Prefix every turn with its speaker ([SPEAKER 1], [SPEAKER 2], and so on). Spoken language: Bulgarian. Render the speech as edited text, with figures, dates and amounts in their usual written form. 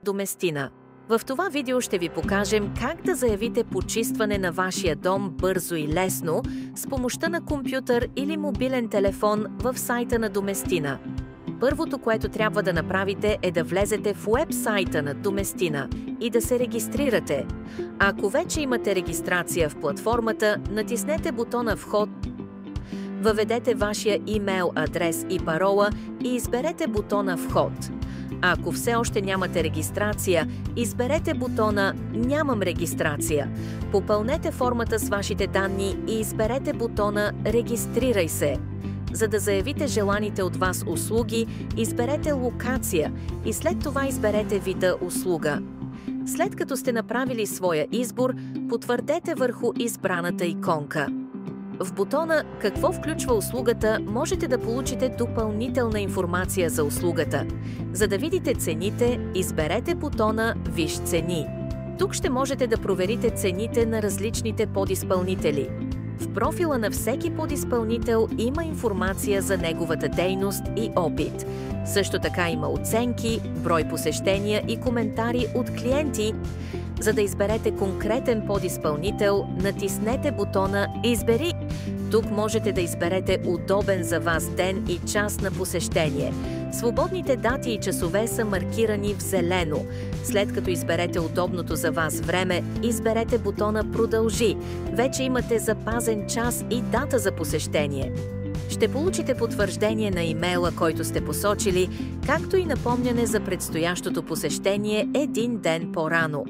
[SPEAKER 1] Доместина. В това видео ще ви покажем как да заявите почистване на вашия дом бързо и лесно с помощта на компютър или мобилен телефон в сайта на Доместина. Първото, което трябва да направите, е да влезете в уебсайта на Доместина и да се регистрирате. Ако вече имате регистрация в платформата, натиснете бутона Вход, въведете вашия имейл адрес и парола и изберете бутона Вход. Ако все още нямате регистрация, изберете бутона Нямам регистрация. Попълнете формата с вашите данни и изберете бутона Регистрирай се. За да заявите желаните от вас услуги, изберете локация и след това изберете вида услуга. След като сте направили своя избор, потвърдете върху избраната иконка. В бутона «Какво включва услугата» можете да получите допълнителна информация за услугата. За да видите цените, изберете бутона «Виж цени». Тук ще можете да проверите цените на различните подизпълнители. В профила на всеки подизпълнител има информация за неговата дейност и опит. Също така има оценки, брой посещения и коментари от клиенти. За да изберете конкретен подизпълнител, натиснете бутона «Избери». Тук можете да изберете удобен за вас ден и час на посещение. Свободните дати и часове са маркирани в зелено. След като изберете удобното за вас време, изберете бутона «Продължи». Вече имате запазен час и дата за посещение. Ще получите потвърждение на имейла, който сте посочили, както и напомняне за предстоящото посещение един ден по-рано.